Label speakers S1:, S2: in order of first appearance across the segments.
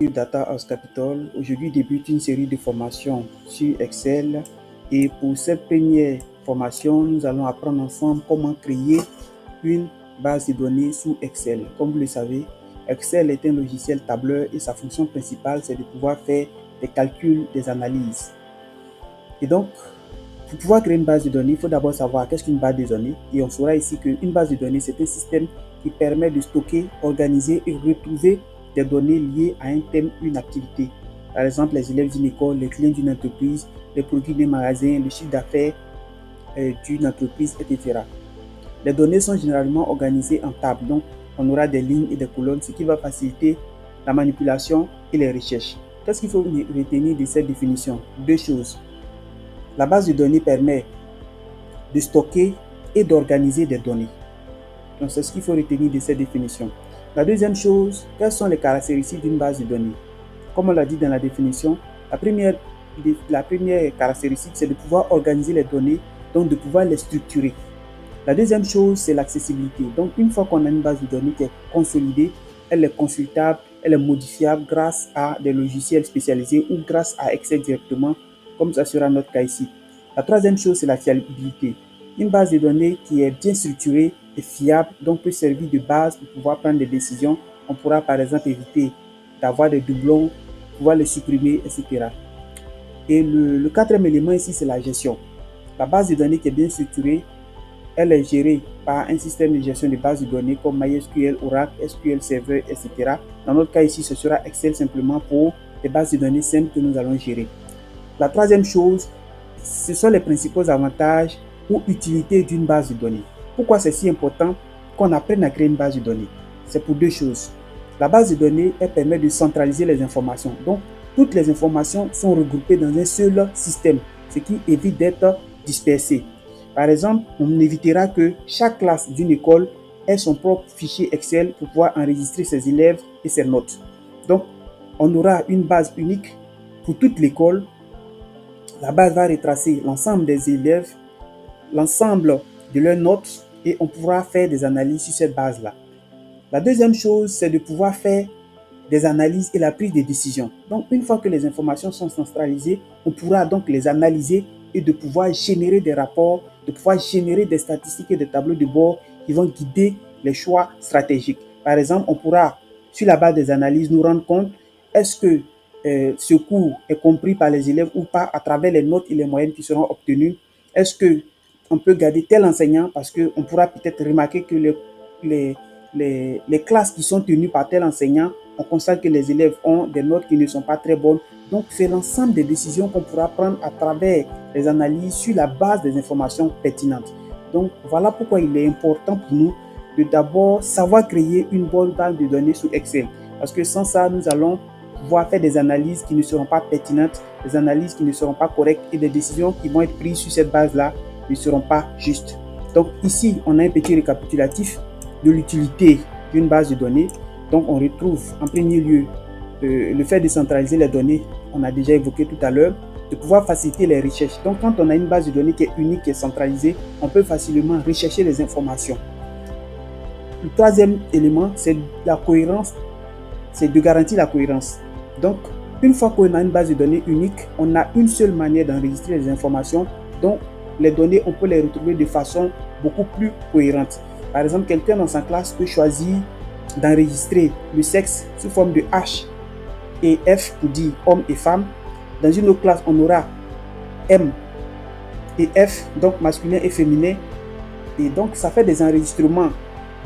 S1: Data House Capital. Aujourd'hui débute une série de formations sur Excel et pour cette première formation, nous allons apprendre ensemble comment créer une base de données sous Excel. Comme vous le savez, Excel est un logiciel tableur et sa fonction principale, c'est de pouvoir faire des calculs, des analyses. Et donc, pour pouvoir créer une base de données, il faut d'abord savoir qu'est-ce qu'une base de données. Et on saura ici qu'une base de données, c'est un système qui permet de stocker, organiser et retrouver des données liées à un thème ou une activité. Par exemple, les élèves d'une école, les clients d'une entreprise, les produits des magasins, le chiffre d'affaires d'une entreprise, etc. Les données sont généralement organisées en tables, donc on aura des lignes et des colonnes, ce qui va faciliter la manipulation et les recherches. Qu'est-ce qu'il faut retenir de cette définition? Deux choses. La base de données permet de stocker et d'organiser des données. Donc, c'est ce qu'il faut retenir de cette définition. La deuxième chose, quelles sont les caractéristiques d'une base de données? Comme on l'a dit dans la définition, la première caractéristique, c'est de pouvoir organiser les données, donc de pouvoir les structurer. La deuxième chose, c'est l'accessibilité. Donc, une fois qu'on a une base de données qui est consolidée, elle est consultable, elle est modifiable grâce à des logiciels spécialisés ou grâce à Excel directement, comme ça sera notre cas ici. La troisième chose, c'est la fiabilité. Une base de données qui est bien structurée et fiable, donc peut servir de base pour pouvoir prendre des décisions. On pourra par exemple éviter d'avoir des doublons, pouvoir les supprimer, etc. Et le quatrième élément ici, c'est la gestion. La base de données qui est bien structurée, elle est gérée par un système de gestion de base de données comme MySQL, Oracle, SQL Server, etc. Dans notre cas ici, ce sera Excel simplement pour les bases de données simples que nous allons gérer. La troisième chose, ce sont les principaux avantages ou utilités d'une base de données. Pourquoi c'est si important qu'on apprenne à créer une base de données? C'est pour deux choses. La base de données, elle permet de centraliser les informations. Donc, toutes les informations sont regroupées dans un seul système, ce qui évite d'être dispersées. Par exemple, on évitera que chaque classe d'une école ait son propre fichier Excel pour pouvoir enregistrer ses élèves et ses notes. Donc, on aura une base unique pour toute l'école. La base va retracer l'ensemble des élèves, l'ensemble de leurs notes et on pourra faire des analyses sur cette base-là. La deuxième chose, c'est de pouvoir faire des analyses et la prise de décision. Donc, une fois que les informations sont centralisées, on pourra donc les analyser et de pouvoir générer des rapports, de pouvoir générer des statistiques et des tableaux de bord qui vont guider les choix stratégiques. Par exemple, on pourra, sur la base des analyses, nous rendre compte est-ce que ce cours est compris par les élèves ou pas à travers les notes et les moyennes qui seront obtenues. Est-ce qu'on peut garder tel enseignant parce qu'on pourra peut-être remarquer que les classes qui sont tenues par tel enseignant, on constate que les élèves ont des notes qui ne sont pas très bonnes. Donc, c'est l'ensemble des décisions qu'on pourra prendre à travers les analyses sur la base des informations pertinentes. Donc, voilà pourquoi il est important pour nous de d'abord savoir créer une bonne base de données sous Excel. Parce que sans ça, nous allons pouvoir faire des analyses qui ne seront pas pertinentes, des analyses qui ne seront pas correctes et des décisions qui vont être prises sur cette base-là ne seront pas justes. Donc, ici, on a un petit récapitulatif de l'utilité d'une base de données. Donc, on retrouve en premier lieu le fait de centraliser les données, on a déjà évoqué tout à l'heure, de pouvoir faciliter les recherches. Donc, quand on a une base de données qui est unique, qui est centralisée, on peut facilement rechercher les informations. Le troisième élément, c'est la cohérence, c'est de garantir la cohérence. Donc, une fois qu'on a une base de données unique, on a une seule manière d'enregistrer les informations. Donc, les données, on peut les retrouver de façon beaucoup plus cohérente. Par exemple, quelqu'un dans sa classe peut choisir d'enregistrer le sexe sous forme de H et F pour dire homme et femme. Dans une autre classe, on aura M et F, donc masculin et féminin. Et donc, ça fait des enregistrements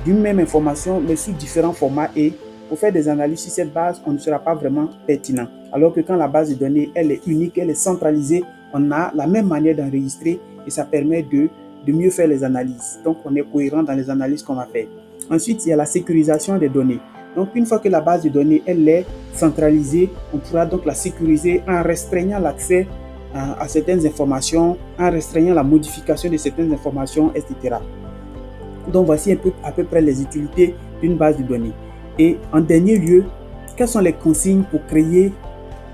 S1: d'une même information, mais sous différents formats. Et pour faire des analyses sur cette base, on ne sera pas vraiment pertinent. Alors que quand la base de données, elle est unique, elle est centralisée, on a la même manière d'enregistrer et ça permet de mieux faire les analyses. Donc, on est cohérent dans les analyses qu'on va faire. Ensuite, il y a la sécurisation des données. Donc, une fois que la base de données, elle est centralisée, on pourra donc la sécuriser en restreignant l'accès à certaines informations, en restreignant la modification de certaines informations, etc. Donc, voici à peu près les utilités d'une base de données. Et en dernier lieu, quelles sont les consignes pour créer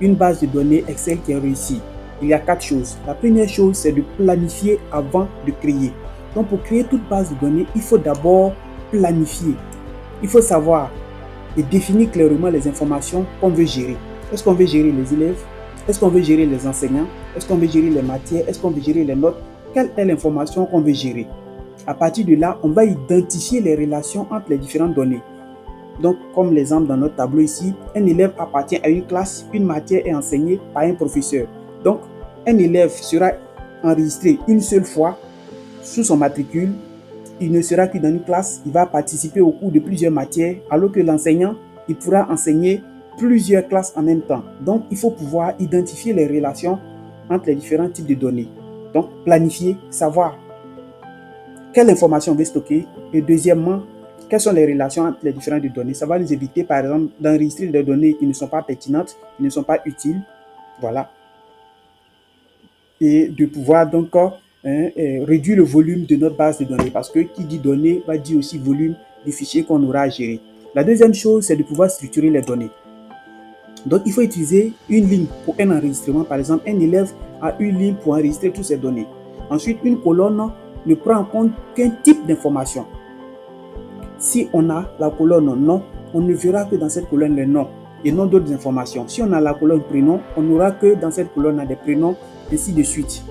S1: une base de données Excel qui est réussie? Il y a 4 choses. La première chose, c'est de planifier avant de créer. Donc, pour créer toute base de données, il faut d'abord planifier. Il faut savoir et définir clairement les informations qu'on veut gérer. Est-ce qu'on veut gérer les élèves? Est-ce qu'on veut gérer les enseignants? Est-ce qu'on veut gérer les matières? Est-ce qu'on veut gérer les notes? Quelle est l'information qu'on veut gérer? À partir de là, on va identifier les relations entre les différentes données. Donc, comme l'exemple dans notre tableau ici, un élève appartient à une classe, une matière est enseignée par un professeur. Donc, un élève sera enregistré une seule fois sous son matricule. Il ne sera que dans une classe, il va participer au cours de plusieurs matières, alors que l'enseignant, il pourra enseigner plusieurs classes en même temps. Donc, il faut pouvoir identifier les relations entre les différents types de données. Donc, planifier, savoir quelle information on veut stocker. Et deuxièmement, quelles sont les relations entre les différentes données. Ça va nous éviter, par exemple, d'enregistrer des données qui ne sont pas pertinentes, qui ne sont pas utiles. Voilà. Et de pouvoir donc réduire le volume de notre base de données. Parce que qui dit données va dire aussi volume des fichiers qu'on aura à gérer. La deuxième chose, c'est de pouvoir structurer les données. Donc, il faut utiliser une ligne pour un enregistrement. Par exemple, un élève a une ligne pour enregistrer toutes ses données. Ensuite, une colonne ne prend en compte qu'un type d'information. Si on a la colonne nom, on ne verra que dans cette colonne les noms et non d'autres informations. Si on a la colonne prénom, on n'aura que dans cette colonne des prénoms, ainsi de suite.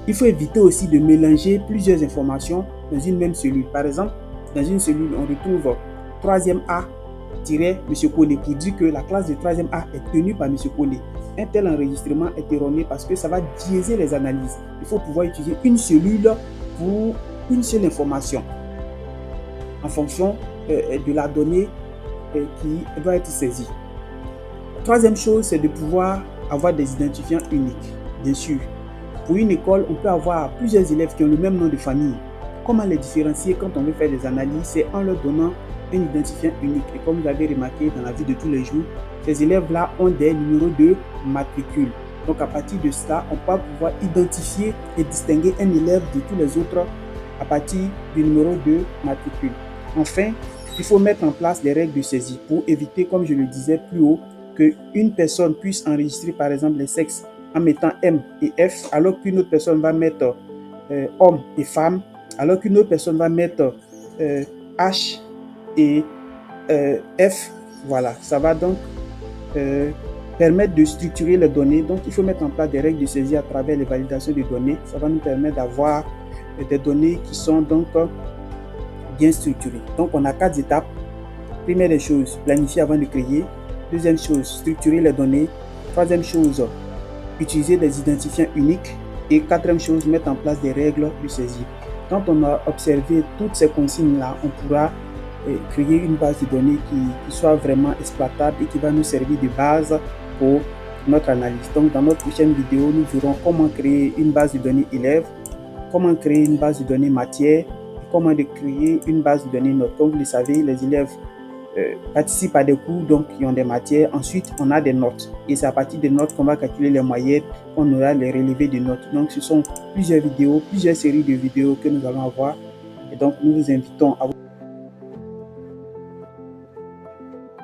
S1: Il faut éviter aussi de mélanger plusieurs informations dans une même cellule. Par exemple, dans une cellule, on retrouve 3e A M. Koné pour dire que la classe de 3e A est tenue par M. Koné. Un tel enregistrement est erroné parce que ça va biaiser les analyses. Il faut pouvoir utiliser une cellule pour une seule information en fonction de la donnée qui doit être saisie. Troisième chose, c'est de pouvoir avoir des identifiants uniques. Bien sûr, pour une école, on peut avoir plusieurs élèves qui ont le même nom de famille. Comment les différencier quand on veut faire des analyses? C'est en leur donnant un identifiant unique. Et comme vous l'avez remarqué dans la vie de tous les jours, ces élèves-là ont des numéros de matricule. Donc à partir de cela, on va pouvoir identifier et distinguer un élève de tous les autres à partir du numéro de matricule. Enfin, il faut mettre en place des règles de saisie pour éviter, comme je le disais plus haut, qu'une personne puisse enregistrer par exemple les sexes en mettant M et F, alors qu'une autre personne va mettre homme et femme, alors qu'une autre personne va mettre H et F. Voilà, ça va donc permettre de structurer les données. Donc, il faut mettre en place des règles de saisie à travers les validations de données. Ça va nous permettre d'avoir des données qui sont donc bien structurées. Donc, on a 4 étapes. Première des choses, planifier avant de créer. Deuxième chose, structurer les données. Troisième chose, utiliser des identifiants uniques. Et quatrième chose, mettre en place des règles de saisie. Quand on a observé toutes ces consignes-là, on pourra créer une base de données qui soit vraiment exploitable et qui va nous servir de base pour notre analyse. Donc, dans notre prochaine vidéo, nous verrons comment créer une base de données élèves, comment créer une base de données matière, comment créer une base de données notes. Comme vous le savez, les élèves participent à des cours, donc ils ont des matières. Ensuite, on a des notes. Et c'est à partir des notes qu'on va calculer les moyennes, qu'on aura les relevés de notes. Donc, ce sont plusieurs vidéos, plusieurs séries de vidéos que nous allons avoir. Et donc, nous vous invitons à